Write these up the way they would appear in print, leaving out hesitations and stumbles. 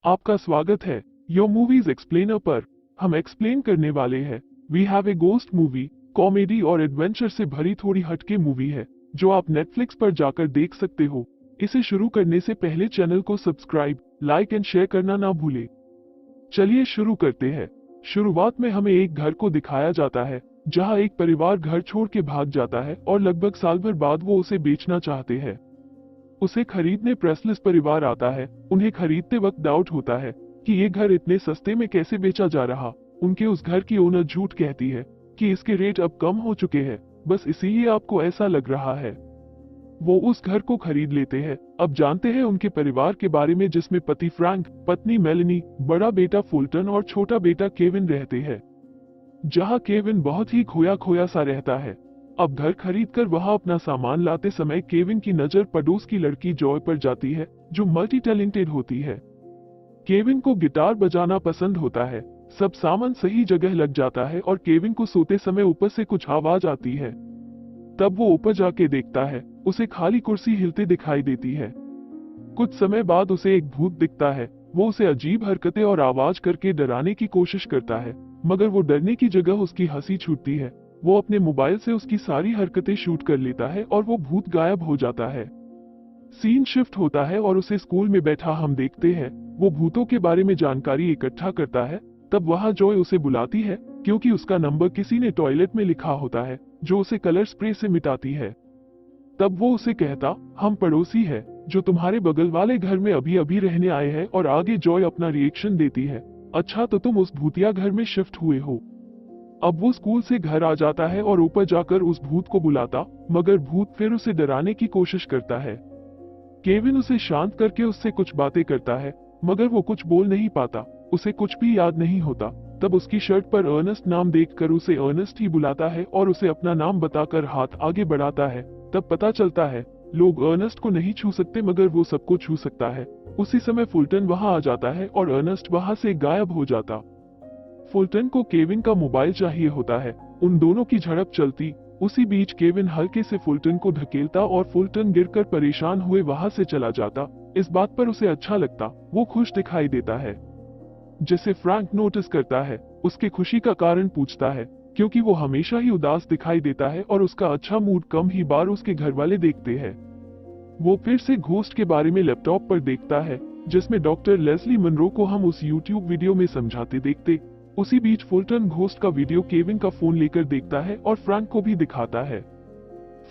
आपका स्वागत है योर मूवीज एक्सप्लेनर पर। हम एक्सप्लेन करने वाले हैं we have a ghost movie, comedy और एडवेंचर से भरी थोड़ी हटके मूवी है जो आप नेटफ्लिक्स पर जाकर देख सकते हो। इसे शुरू करने से पहले चैनल को सब्सक्राइब, लाइक एंड शेयर करना ना भूले। चलिए शुरू करते हैं। शुरुआत में हमें एक घर को दिखाया जाता है जहां एक परिवार घर छोड़ के भाग जाता है और लगभग साल भर बाद वो उसे बेचना चाहते हैं। उसे खरीदने प्रेसलिस परिवार आता है। उन्हें खरीदते वक्त डाउट होता है कि ये घर इतने सस्ते में कैसे बेचा जा रहा। उनके उस घर की ओनर झूठ कहती है कि इसके रेट अब कम हो चुके हैं, बस इसीलिए आपको ऐसा लग रहा है। वो उस घर को खरीद लेते हैं। अब जानते हैं उनके परिवार के बारे में, जिसमें पति फ्रैंक, पत्नी मेलेनी, बड़ा बेटा फुल्टन और छोटा बेटा केविन रहते हैं। जहां केविन बहुत ही खोया खोया सा रहता है। अब घर खरीदकर वहां अपना सामान लाते समय केविन की नजर पड़ोस की लड़की जॉय पर जाती है जो मल्टी टैलेंटेड होती है। केविन को गिटार बजाना पसंद होता है। सब सामान सही जगह लग जाता है और केविन को सोते समय ऊपर से कुछ आवाज आती है। तब वो ऊपर जाके देखता है, उसे खाली कुर्सी हिलते दिखाई देती है। कुछ समय बाद उसे एक भूत दिखता है। वो उसे अजीब हरकतें और आवाज करके डराने की कोशिश करता है, मगर वो डरने की जगह उसकी हंसी छूटती है। वो अपने मोबाइल से उसकी सारी हरकतें शूट कर लेता है और वो भूत गायब हो जाता है। सीन शिफ्ट होता है और उसे स्कूल में बैठा हम देखते हैं। वो भूतों के बारे में जानकारी इकट्ठा करता है। तब वहां जॉय उसे बुलाती है क्योंकि उसका नंबर किसी ने टॉयलेट में लिखा होता है, जो उसे कलर स्प्रे से मिटाती है। तब वो उसे कहता, हम पड़ोसी है जो तुम्हारे बगल वाले घर में अभी अभी रहने आए हैं। और आगे जॉय अपना रिएक्शन देती है, अच्छा तो तुम उस भूतिया घर में शिफ्ट हुए हो। अब वो स्कूल से घर आ जाता है और ऊपर जाकर उस भूत को बुलाता, मगर भूत फिर उसे डराने की कोशिश करता है। केविन उसे शांत करके उससे कुछ बातें करता है, मगर वो कुछ बोल नहीं पाता। उसे कुछ भी याद नहीं होता। तब उसकी शर्ट पर अर्नेस्ट नाम देखकर उसे अर्नेस्ट ही बुलाता है और उसे अपना नाम बताकर हाथ आगे बढ़ाता है। तब पता चलता है लोग अर्नेस्ट को नहीं छू सकते, मगर वो सबको छू सकता है। उसी समय फुल्टन वहां आ जाता है और अर्नेस्ट वहां से गायब हो जाता। फुल्टन को केविन का मोबाइल चाहिए होता है। उन दोनों की झड़प चलती। उसी बीच केविन हल्के से फुल्टन को धकेलता और फुल्टन गिरकर परेशान हुए वहां से चला जाता। इस बात पर उसे अच्छा लगता। वो खुश दिखाई देता है, जिसे फ्रैंक नोटिस करता है। उसके खुशी का कारण पूछता है क्योंकि वो हमेशा ही उदास दिखाई देता है और उसका अच्छा मूड कम ही बार उसके घर वाले देखते हैं। वो फिर से घोस्ट के बारे में लैपटॉप पर देखता है, जिसमें डॉक्टर लेस्ली मनरो को हम उस यूट्यूब वीडियो में समझाते देखते। उसी बीच फुल्टन घोस्ट का वीडियो केविन का फोन लेकर देखता है और फ्रैंक को भी दिखाता है।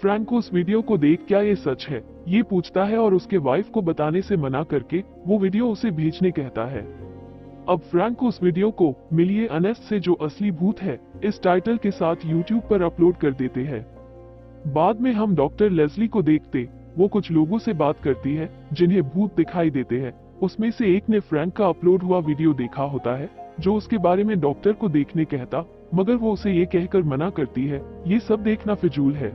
फ्रैंक को उस वीडियो को देख क्या ये सच है ये पूछता है और उसके वाइफ को बताने से मना करके वो वीडियो उसे भेजने कहता है। अब फ्रैंक उस वीडियो को मिलिए अनेस्ट से जो असली भूत है इस टाइटल के साथ यूट्यूब पर अपलोड कर देते हैं। बाद में हम डॉक्टर लेस्ली को देखते। वो कुछ लोगों से बात करती है जिन्हें भूत दिखाई देते हैं। उसमें से एक ने फ्रैंक का अपलोड हुआ वीडियो देखा होता है, जो उसके बारे में डॉक्टर को देखने कहता, मगर वो उसे ये कहकर मना करती है ये सब देखना फिजूल है।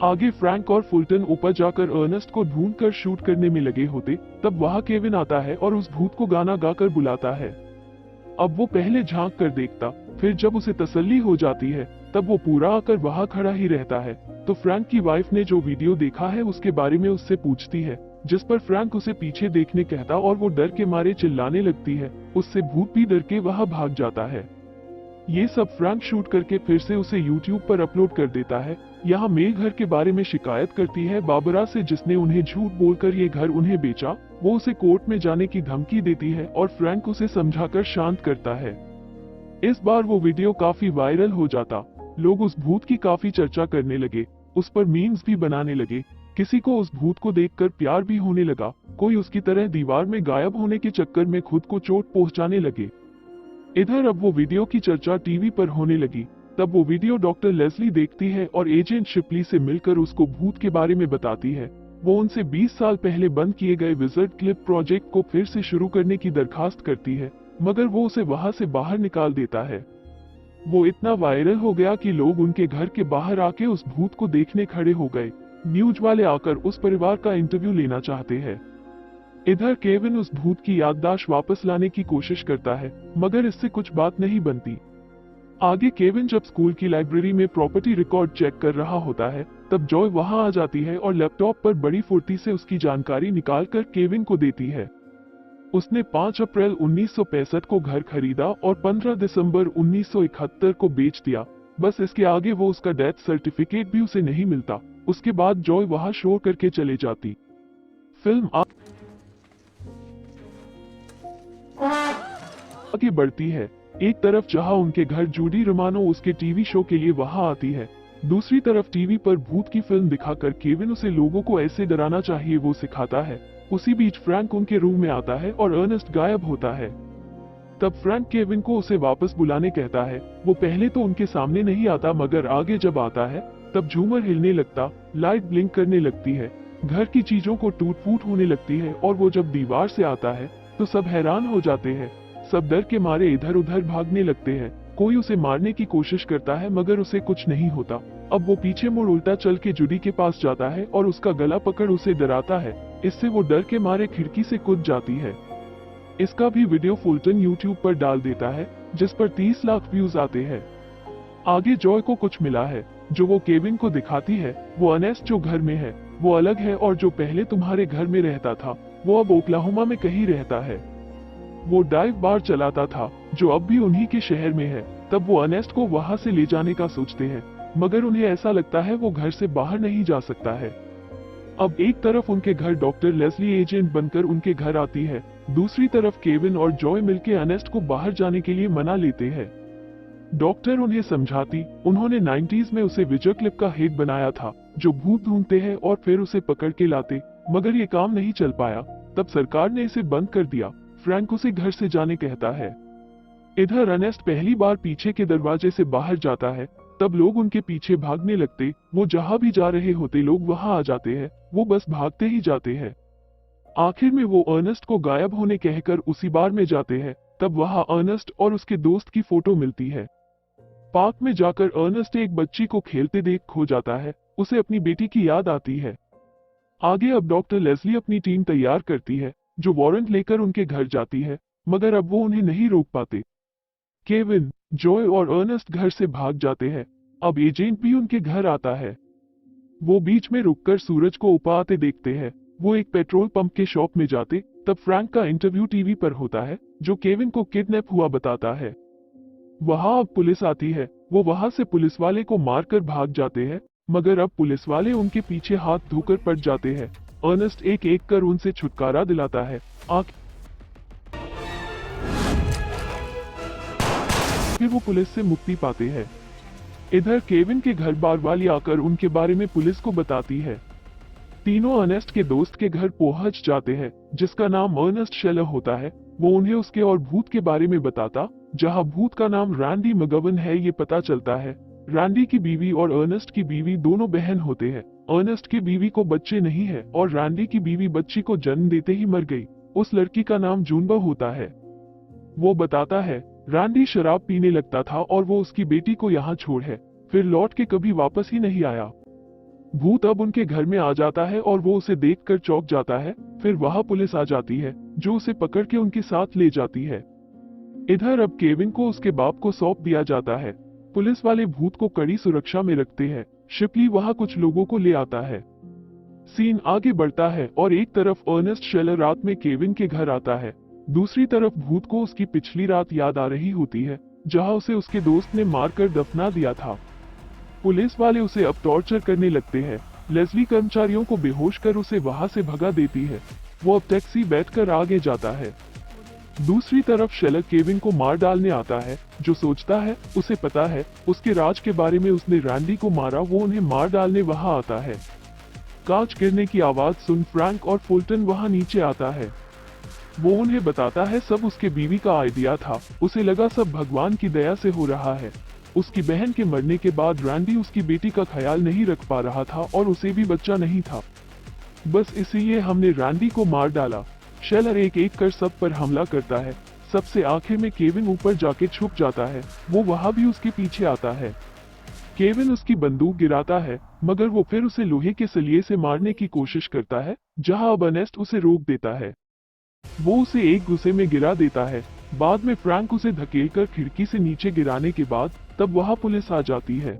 आगे फ्रैंक और फुल्टन ऊपर जाकर अर्नेस्ट को ढूंढकर शूट करने में लगे होते। तब वहां केविन आता है और उस भूत को गाना गाकर बुलाता है। अब वो पहले झांक कर देखता, फिर जब उसे तसल्ली हो जाती है तब वो पूरा आकर वहां खड़ा ही रहता है। तो फ्रैंक की वाइफ ने जो वीडियो देखा है उसके बारे में उससे पूछती है, जिस पर फ्रैंक उसे पीछे देखने कहता और वो डर के मारे चिल्लाने लगती है। उससे भूत भी डर के वहां भाग जाता है। ये सब फ्रैंक शूट करके फिर से उसे यूट्यूब पर अपलोड कर देता है। यहाँ मेल घर के बारे में शिकायत करती है बाबरा से, जिसने उन्हें झूठ बोलकर ये घर उन्हें बेचा। वो उसे कोर्ट में जाने की धमकी देती है और फ्रैंक उसे समझाकर शांत करता है। इस बार वो वीडियो काफी वायरल हो जाता। लोग उस भूत की काफी चर्चा करने लगे, उस पर मीम्स भी बनाने लगे। किसी को उस भूत को देखकर प्यार भी होने लगा। कोई उसकी तरह दीवार में गायब होने के चक्कर में खुद को चोट पहुंचाने लगे। इधर अब वो वीडियो की चर्चा टीवी पर होने लगी। तब वो वीडियो डॉक्टर लेस्ली देखती है और एजेंट शिपली से मिलकर उसको भूत के बारे में बताती है। वो उनसे 20 साल पहले बंद किए गए विजर्ड क्लिप प्रोजेक्ट को फिर से शुरू करने की दरखास्त करती है, मगर वो उसे वहां से बाहर निकाल देता है। वो इतना वायरल हो गया कि लोग उनके घर के बाहर आके उस भूत को देखने खड़े हो गए। न्यूज वाले आकर उस परिवार का इंटरव्यू लेना चाहते हैं। इधर केविन उस भूत की याददाश्त वापस लाने की कोशिश करता है, मगर इससे कुछ बात नहीं बनती। आगे केविन जब स्कूल की लाइब्रेरी में प्रॉपर्टी रिकॉर्ड चेक कर रहा होता है, तब जॉय वहां आ जाती है और लैपटॉप पर बड़ी फुर्ती से उसकी जानकारी निकालकर केविन को देती है। उसने 5 अप्रैल 1965 को घर खरीदा और 15 दिसंबर 1971 को बेच दिया। बस इसके आगे वो उसका डेथ सर्टिफिकेट भी उसे नहीं मिलता। उसके बाद जॉय वहां शो करके चले जाती। फिल्म आगे बढ़ती है। एक तरफ जहां उनके घर जूडी रोमानो उसके टीवी शो के लिए वहां आती है, दूसरी तरफ टीवी पर भूत की फिल्म दिखाकर केविन उसे लोगों को ऐसे डराना चाहिए वो सिखाता है। उसी बीच फ्रैंक उनके रूम में आता है और अर्नेस्ट गायब होता है। तब फ्रैंक केविन को उसे वापस बुलाने कहता है। वो पहले तो उनके सामने नहीं आता, मगर आगे जब आता है तब झूमर हिलने लगता, लाइट ब्लिंक करने लगती है, घर की चीजों को टूट फूट होने लगती है और वो जब दीवार से आता है तो सब हैरान हो जाते हैं। सब डर के मारे इधर उधर भागने लगते हैं। कोई उसे मारने की कोशिश करता है मगर उसे कुछ नहीं होता। अब वो पीछे मुड़ उल्टा चल के जूडी के पास जाता है और उसका गला पकड़ उसे डराता है। इससे वो डर के मारे खिड़की से कूद जाती है। इसका भी वीडियो फुलटन यूट्यूब पर डाल देता है, जिस पर 30 लाख व्यूज आते हैं। आगे जॉय को कुछ मिला है जो वो केविन को दिखाती है। वो अर्नेस्ट जो घर में है वो अलग है, और जो पहले तुम्हारे घर में रहता था वो अब ओक्लाहोमा में कहीं रहता है। वो डाइव बार चलाता था जो अब भी उन्हीं के शहर में है। तब वो अर्नेस्ट को वहां से ले जाने का सोचते हैं, मगर उन्हें ऐसा लगता है वो घर से बाहर नहीं जा सकता है। अब एक तरफ उनके घर डॉक्टर लेस्ली एजेंट बनकर उनके घर आती है, दूसरी तरफ केविन और जॉय मिलकर अर्नेस्ट को बाहर जाने के लिए मना लेते हैं। डॉक्टर उन्हें समझाती, उन्होंने 90s में उसे विजय क्लिप का हेड बनाया था जो भूत ढूंढते हैं और फिर उसे पकड़ के लाते, मगर ये काम नहीं चल पाया। तब सरकार ने इसे बंद कर दिया। फ्रैंक उसे घर से जाने कहता है। इधर अर्नेस्ट पहली बार पीछे के दरवाजे से बाहर जाता है। तब लोग उनके पीछे भागने लगते। वो जहां भी जा रहे होते लोग वहां आ जाते हैं। वो बस भागते ही जाते हैं। आखिर में वो अर्नेस्ट को गायब होने कहकर उसी बार में जाते हैं। तब वहां अर्नेस्ट और उसके दोस्त की फोटो मिलती है। पार्क में जाकर अर्नेस्ट एक बच्ची को खेलते देख खो जाता है। उसे अपनी बेटी की याद आती है। आगे अब डॉक्टर लेस्ली अपनी टीम तैयार करती है जो वारंट लेकर उनके घर जाती है, मगर अब वो उन्हें नहीं रोक पाते। केविन, जॉय और अर्नेस्ट घर से भाग जाते हैं। अब एजेंट भी उनके घर आता है। वो बीच में रुककर सूरज को ऊपर आते देखते हैं। वो एक पेट्रोल पंप के शॉप में जाते, तब फ्रैंक का इंटरव्यू टीवी पर होता है जो केविन को किडनैप हुआ बताता है। वहां अब पुलिस आती है। वो वहां से पुलिस वाले को मारकर भाग जाते हैं, मगर अब पुलिस वाले उनके पीछे हाथ धोकर पड़ जाते हैं। अर्नेस्ट एक एक कर उनसे छुटकारा दिलाता है। फिर वो पुलिस से मुक्ति पाते हैं। इधर केविन के घर बार वाली आकर उनके बारे में पुलिस को बताती है। तीनों अर्नेस्ट के दोस्त के घर पहुंच जाते हैं, जिसका नाम अर्नेस्ट शेलर होता है। वो उन्हें उसके और भूत के बारे में बताता, जहां भूत का नाम रैंडी मगवन है। ये पता चलता है रैंडी की बीवी और अर्नेस्ट की बीवी दोनों बहन होते हैं। अर्नेस्ट की बीवी को बच्चे नहीं है और रैंडी की बीवी बच्ची को जन्म देते ही मर गई। उस लड़की का नाम जूनबा होता है। वो बताता है रैंडी शराब पीने लगता था और वो उसकी बेटी को यहाँ छोड़ है, फिर लौट के कभी वापस ही नहीं आया। भूत अब उनके घर में आ जाता है और वो उसे देखकर चौंक जाता है। फिर वहां पुलिस आ जाती है जो उसे पकड़ के उनके साथ ले जाती है। इधर अब केविन को उसके बाप को सौंप दिया जाता है। पुलिस वाले भूत को कड़ी सुरक्षा में रखते हैं। शिपली वहां कुछ लोगों को ले आता है। सीन आगे बढ़ता है और एक तरफ अर्नेस्ट शेलर रात में केविन के घर आता है, दूसरी तरफ भूत को उसकी पिछली रात याद आ रही होती है जहां उसे उसके दोस्त ने मारकर दफना दिया था। पुलिस वाले उसे अब टॉर्चर करने लगते हैं। लेस्ली कर्मचारियों को बेहोश कर उसे वहां से भगा देती है। वो अब टैक्सी बैठकर आगे जाता है। दूसरी तरफ शेलर केविन को मार डालने आता है, जो सोचता है उसे पता है उसके राज के बारे में, उसने रैंडी को मारा। वो उन्हें मार डालने वहां आता है। कांच गिरने की आवाज सुन फ्रैंक और फुलटन वहां नीचे आता है। वो उन्हें बताता है सब उसके बीवी का आइडिया था। उसे लगा सब भगवान की दया से हो रहा है। उसकी बहन के मरने के बाद रैंडी उसकी बेटी का ख्याल नहीं रख पा रहा था और उसे भी बच्चा नहीं था। बस इसलिए हमने रैंडी को मार डाला। शेलर एक एक कर सब पर हमला करता है। सबसे आखिर में केविन ऊपर जाके छुप जाता है। वो वहां भी उसके पीछे आता है। केविन उसकी बंदूक गिराता है, मगर वो फिर उसे लोहे के सलिए से मारने की कोशिश करता है, जहां अब अर्नेस्ट उसे रोक देता है। वो उसे एक गुस्से में गिरा देता है। बाद में फ्रैंक उसे धकेलकर खिड़की से नीचे गिराने के बाद तब वहां पुलिस आ जाती है।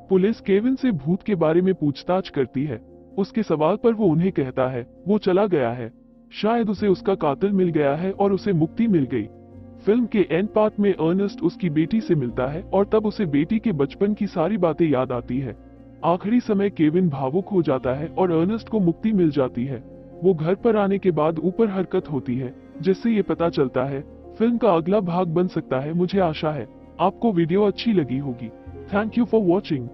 पुलिस केविन से भूत के बारे में पूछताछ करती है। उसके सवाल पर वो उन्हें कहता है वो चला गया है। शायद उसे उसका कातिल मिल गया है और उसे मुक्ति मिल गई। फिल्म के एंड पार्ट में अर्नेस्ट उसकी बेटी से मिलता है और तब उसे बेटी के बचपन की सारी बातें याद आती है। आखिरी समय केविन भावुक हो जाता है और अर्नेस्ट को मुक्ति मिल जाती है। वो घर पर आने के बाद ऊपर हरकत होती है, जिससे ये पता चलता है फिल्म का अगला भाग बन सकता है। मुझे आशा है आपको वीडियो अच्छी लगी होगी। Thank you for watching.